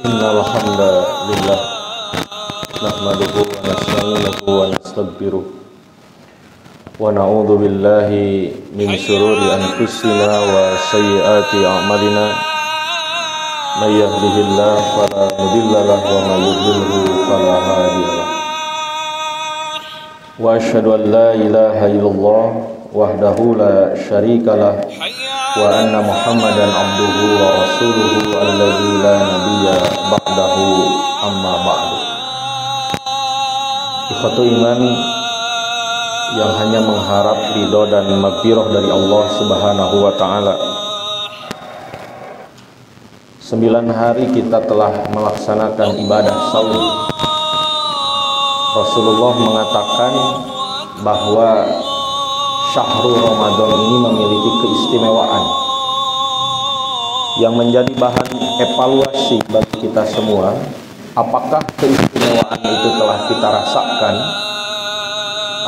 Innal hamdalillah nahmaduhu wa nasta'inuhu wa nastaghfiruh wa na'udzu billahi min shururi anfusina wa sayyiati a'malina may yahdihillahu fala mudilla lahu wa may yudlilhu fala hadiyalah wa asyhadu an la ilaha illallah wahdahu la syarikalah wa anna Muhammadan abduhu wa rasuluhu alladzi la nabiyya ba'dahu amma ba'du. Ikhwatu iman yang hanya mengharap ridho dan maghfirah dari Allah Subhanahu wa taala. 9 hari kita telah melaksanakan ibadah saum. Rasulullah mengatakan bahwa Syahrul Ramadan ini memiliki keistimewaan yang menjadi bahan evaluasi bagi kita semua. Apakah keistimewaan itu telah kita rasakan,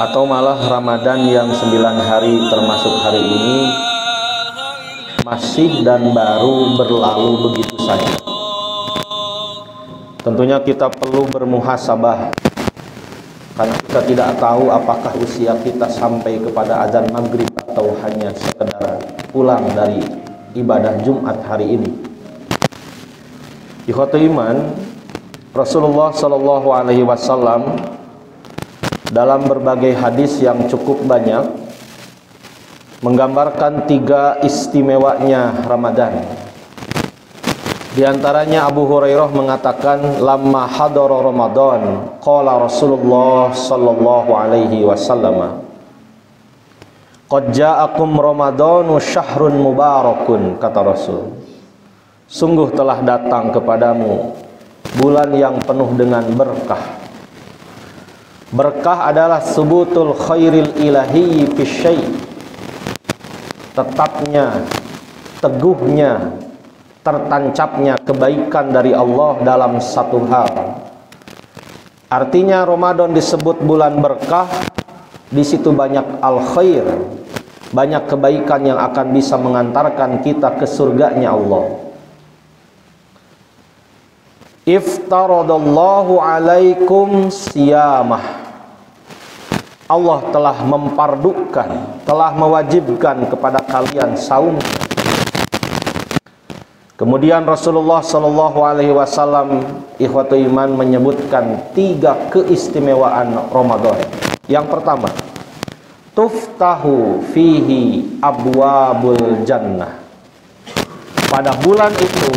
atau malah Ramadan yang 9 hari termasuk hari ini masih dan baru berlalu begitu saja. Tentunya kita perlu bermuhasabah, karena kita tidak tahu apakah usia kita sampai kepada azan maghrib atau hanya sekedar pulang dari ibadah Jumat hari ini. Ikhwatu iman, Rasulullah Shallallahu Alaihi Wasallam dalam berbagai hadis yang cukup banyak menggambarkan 3 istimewanya Ramadan. Di antaranya Abu Hurairah mengatakan, lamma hadara Ramadan qala Rasulullah sallallahu alaihi wasallam, qad ja'akum Ramadanu syahrun mubarakun, kata Rasul, sungguh telah datang kepadamu bulan yang penuh dengan berkah. Berkah adalah subutul khairil ilahi fi syai', tetapnya, teguhnya, tertancapnya kebaikan dari Allah dalam satu hal. Artinya Ramadan disebut bulan berkah, di situ banyak al-khair, banyak kebaikan yang akan bisa mengantarkan kita ke surganya Allah. Iftaradallahu alaikum siyamah, Allah telah mempardukan, telah mewajibkan kepada kalian saum. Kemudian Rasulullah Shallallahu Alaihi Wasallam, ikhwatu iman, menyebutkan 3 keistimewaan Ramadan. Yang pertama, tuftahu fihi abwabul jannah. Pada bulan itu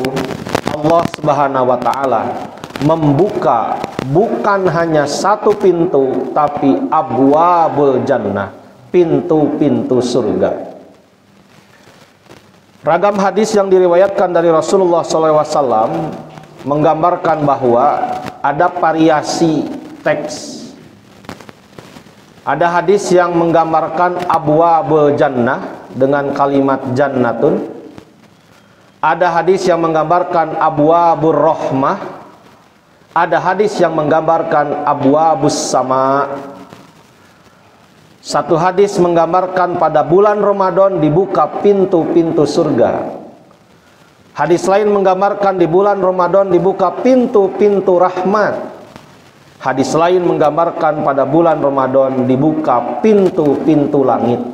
Allah Subhanahu Wa Taala membuka bukan hanya 1 pintu, tapi abwabul jannah, pintu-pintu surga. Ragam hadis yang diriwayatkan dari Rasulullah SAW menggambarkan bahwa ada variasi teks. Ada hadis yang menggambarkan abwabul jannah dengan kalimat jannatun. Ada hadis yang menggambarkan abwabur rahmah. Ada hadis yang menggambarkan abwabus sama. Satu hadis menggambarkan pada bulan Ramadan dibuka pintu-pintu surga. Hadis lain menggambarkan di bulan Ramadan dibuka pintu-pintu rahmat. Hadis lain menggambarkan pada bulan Ramadan dibuka pintu-pintu langit.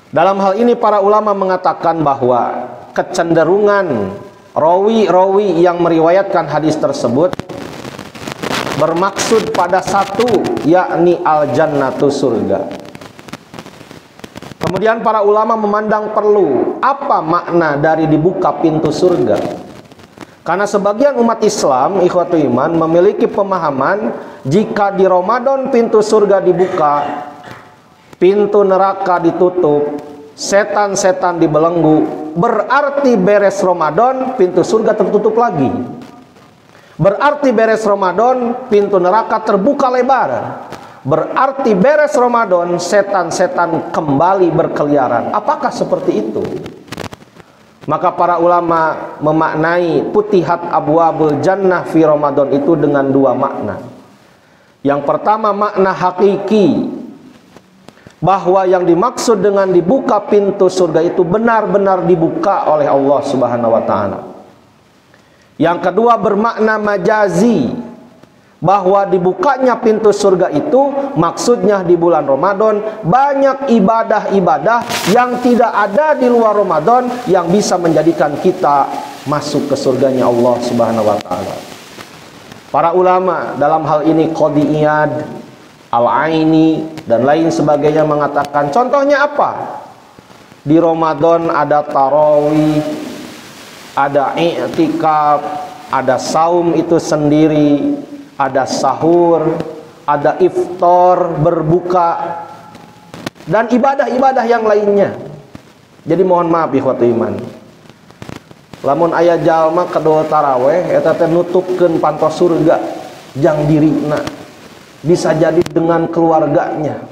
Dalam hal ini para ulama mengatakan bahwa kecenderungan rawi-rawi yang meriwayatkan hadis tersebut bermaksud pada 1, yakni al-jannatu, surga. Kemudian para ulama memandang perlu apa makna dari dibuka pintu surga. Karena sebagian umat Islam, ikhwatu iman, memiliki pemahaman jika di Ramadan pintu surga dibuka, pintu neraka ditutup, setan-setan dibelenggu, berarti beres Ramadan pintu surga tertutup lagi. Berarti beres Ramadan pintu neraka terbuka lebar. Berarti beres Ramadan setan-setan kembali berkeliaran. Apakah seperti itu? Maka para ulama memaknai putihat abwabul jannah fi Ramadan itu dengan 2 makna. Yang pertama, makna hakiki, bahwa yang dimaksud dengan dibuka pintu surga itu benar-benar dibuka oleh Allah Subhanahu wa taala. Yang kedua bermakna majazi, bahwa dibukanya pintu surga itu maksudnya di bulan Ramadan banyak ibadah-ibadah yang tidak ada di luar Ramadan yang bisa menjadikan kita masuk ke surganya Allah Subhanahu wa taala. Para ulama dalam hal ini Qadhi Iyad, Al-Aini dan lain sebagainya mengatakan, contohnya apa? Di Ramadan ada tarawih, ada i'tikaf, ada saum itu sendiri, ada sahur, ada iftar, berbuka, dan ibadah-ibadah yang lainnya. Jadi mohon maaf ikhwatu iman, lamun aya jalma kedua taraweh eta teh nutupkeun pantos surga jang dirina. Bisa jadi dengan keluarganya,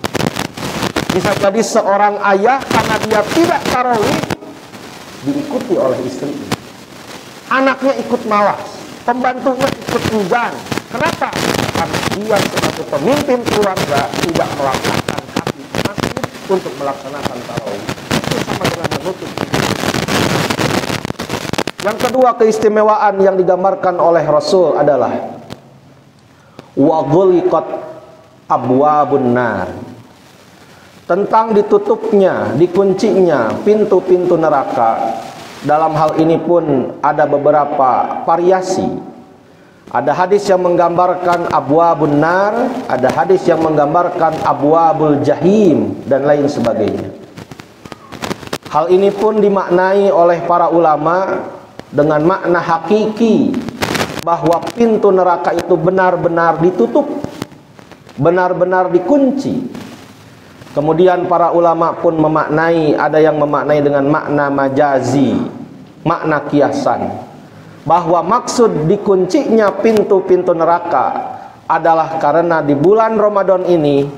bisa jadi seorang ayah karena dia tidak tarawih diikuti oleh istrinya, anaknya ikut malas, pembantunya ikut enggan. Kenapa? Karena dia sebagai pemimpin keluarga tidak melaksanakan hati masjid untuk melaksanakan tarawih. Itu sama dengan menutup. Yang kedua keistimewaan yang digambarkan oleh Rasul adalah wa ghuliqat abwabun nar, tentang ditutupnya, dikuncinya pintu-pintu neraka. Dalam hal ini pun ada beberapa variasi. Ada hadis yang menggambarkan abwabun nar, ada hadis yang menggambarkan abwabul jahim dan lain sebagainya. Hal ini pun dimaknai oleh para ulama dengan makna hakiki, bahwa pintu neraka itu benar-benar ditutup, benar-benar dikunci. Kemudian para ulama pun memaknai, ada yang memaknai dengan makna majazi, makna kiasan, bahwa maksud dikuncinya pintu-pintu neraka adalah karena di bulan Ramadan ini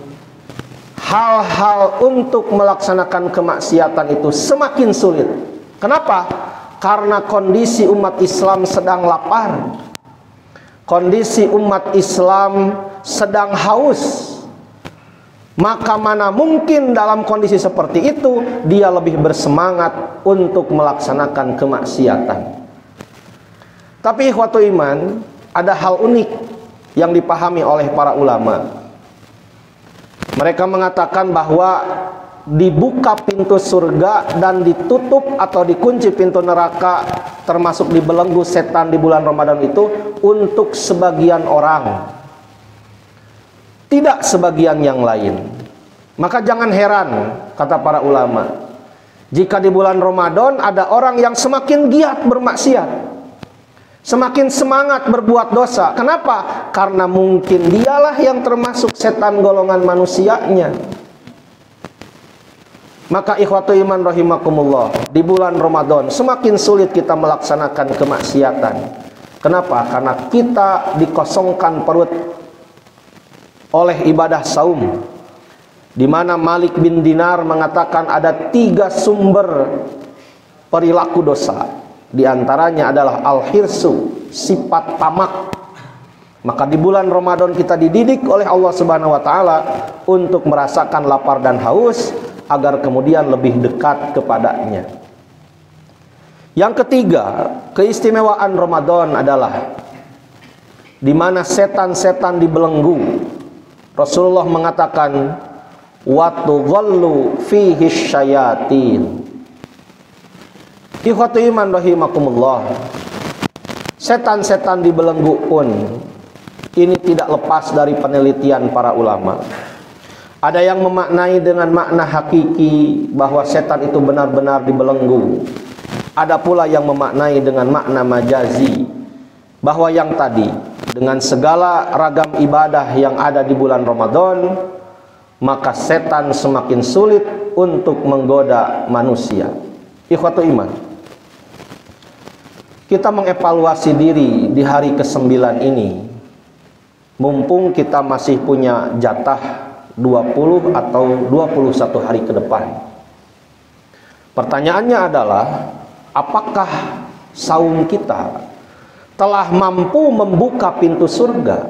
hal-hal untuk melaksanakan kemaksiatan itu semakin sulit. Kenapa? Karena kondisi umat Islam sedang lapar, kondisi umat Islam sedang haus. Maka mana mungkin dalam kondisi seperti itu dia lebih bersemangat untuk melaksanakan kemaksiatan. Tapi ikhwatu iman, ada hal unik yang dipahami oleh para ulama. Mereka mengatakan bahwa dibuka pintu surga dan ditutup atau dikunci pintu neraka, termasuk dibelenggu setan di bulan Ramadan itu untuk sebagian orang, tidak sebagian yang lain. Maka jangan heran, kata para ulama, jika di bulan Ramadan ada orang yang semakin giat bermaksiat, semakin semangat berbuat dosa. Kenapa? Karena mungkin dialah yang termasuk setan golongan manusianya. Maka ikhwatu iman rahimakumullah, di bulan Ramadan semakin sulit kita melaksanakan kemaksiatan. Kenapa? Karena kita dikosongkan perut oleh ibadah saum, di mana Malik bin Dinar mengatakan ada 3 sumber perilaku dosa. Di antaranya adalah al-hirsu, sifat tamak. Maka di bulan Ramadan kita dididik oleh Allah Subhanahu wa taala untuk merasakan lapar dan haus agar kemudian lebih dekat kepadanya. Yang ketiga, keistimewaan Ramadan adalah di mana setan-setan dibelenggu. Rasulullah mengatakan wa tughallu fihi syayatin. Ikhwatu iman rahimakumullah, setan-setan dibelenggu pun ini tidak lepas dari penelitian para ulama. Ada yang memaknai dengan makna hakiki bahwa setan itu benar-benar dibelenggu. Ada pula yang memaknai dengan makna majazi, bahwa yang tadi dengan segala ragam ibadah yang ada di bulan Ramadan, maka setan semakin sulit untuk menggoda manusia. Ikhwatu iman, kita mengevaluasi diri di hari ke-9 ini, mumpung kita masih punya jatah 20 atau 21 hari ke depan. Pertanyaannya adalah, apakah saum kita telah mampu membuka pintu surga?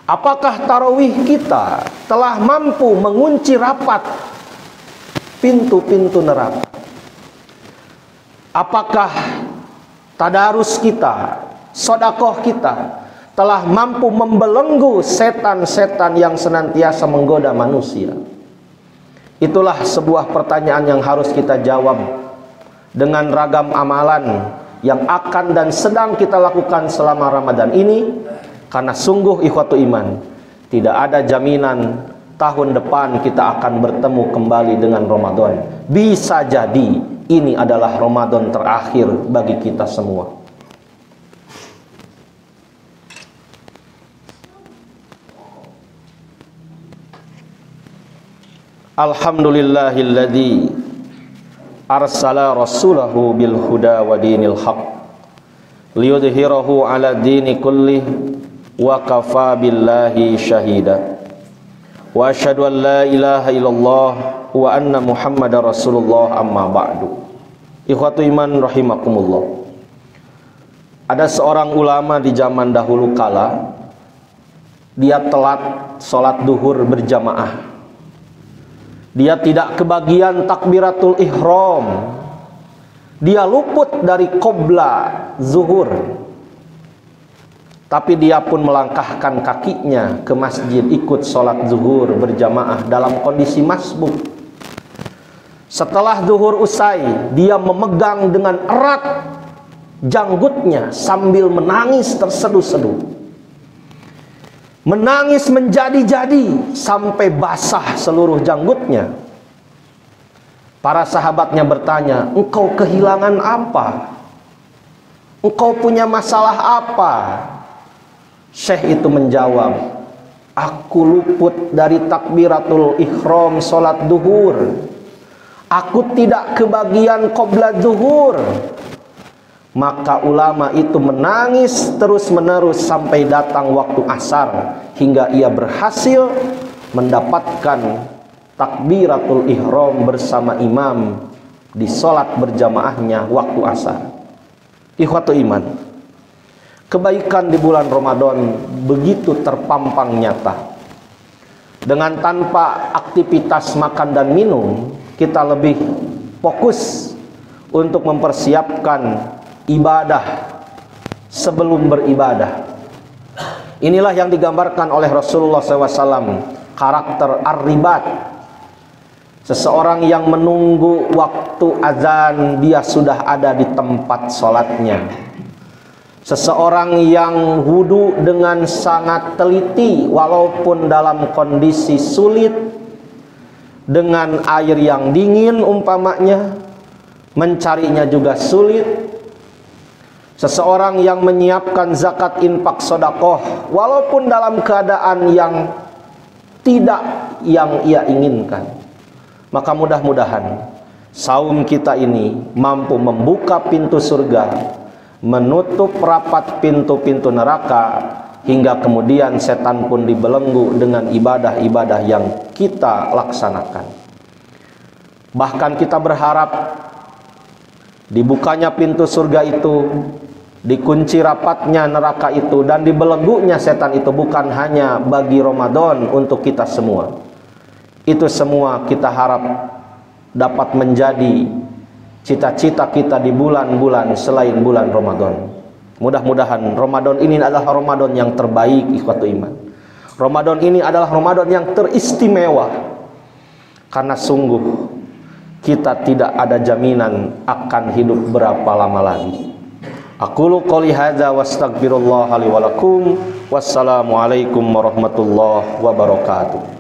Apakah tarawih kita telah mampu mengunci rapat pintu-pintu neraka? Apakah tadarus kita, sodakoh kita telah mampu membelenggu setan-setan yang senantiasa menggoda manusia? Itulah sebuah pertanyaan yang harus kita jawab dengan ragam amalan yang akan dan sedang kita lakukan selama Ramadan ini. Karena sungguh ikhwatu iman, tidak ada jaminan tahun depan kita akan bertemu kembali dengan Ramadan. Bisa jadi ini adalah Ramadan terakhir bagi kita semua. Alhamdulillahilladzi arsala rasulahu bil huda wa dinil haq liyudhhirahu ala dini kullih wa kafa billahi syahida wa asyhadu an la ilaha illallah wa anna muhammadar rasulullah amma ba'du. Ikhwatu iman rahimakumullah. Ada seorang ulama di zaman dahulu kala, dia telat sholat duhur berjamaah. Dia tidak kebagian takbiratul ihram. Dia luput dari qobla zuhur. Tapi dia pun melangkahkan kakinya ke masjid ikut sholat zuhur berjamaah dalam kondisi masbuk. Setelah zuhur usai, dia memegang dengan erat janggutnya sambil menangis terseduh-seduh. Menangis menjadi-jadi sampai basah seluruh janggutnya. Para sahabatnya bertanya, "Engkau kehilangan apa? Engkau punya masalah apa?" Syekh itu menjawab, "Aku luput dari takbiratul ihram salat duhur. Aku tidak kebagian qobla zuhur." Maka ulama itu menangis terus-menerus sampai datang waktu asar, hingga ia berhasil mendapatkan takbiratul ihram bersama imam di sholat berjamaahnya waktu asar. Ikhwatu iman, kebaikan di bulan Ramadan begitu terpampang nyata. Dengan tanpa aktivitas makan dan minum, kita lebih fokus untuk mempersiapkan ibadah sebelum beribadah. Inilah yang digambarkan oleh Rasulullah SAW, karakter ar-ribat. Seseorang yang menunggu waktu azan, dia sudah ada di tempat sholatnya. Seseorang yang wudu dengan sangat teliti walaupun dalam kondisi sulit, dengan air yang dingin umpamanya, mencarinya juga sulit. Seseorang yang menyiapkan zakat infak sodakoh walaupun dalam keadaan yang tidak yang ia inginkan. Maka mudah-mudahan saum kita ini mampu membuka pintu surga, menutup rapat pintu-pintu neraka, hingga kemudian setan pun dibelenggu dengan ibadah-ibadah yang kita laksanakan. Bahkan kita berharap dibukanya pintu surga itu, dikunci rapatnya neraka itu, dan dibelenggunya setan itu bukan hanya bagi Ramadan untuk kita semua. Itu semua kita harap dapat menjadi cita-cita kita di bulan-bulan selain bulan Ramadan. Mudah-mudahan Ramadan ini adalah Ramadan yang terbaik, ikhwatu iman. Ramadan ini adalah Ramadan yang teristimewa, karena sungguh kita tidak ada jaminan akan hidup berapa lama lagi. Aqulu qouli hadza wastaghfirullah li wa lakum. Wassalamualaikum warahmatullahi wabarakatuh.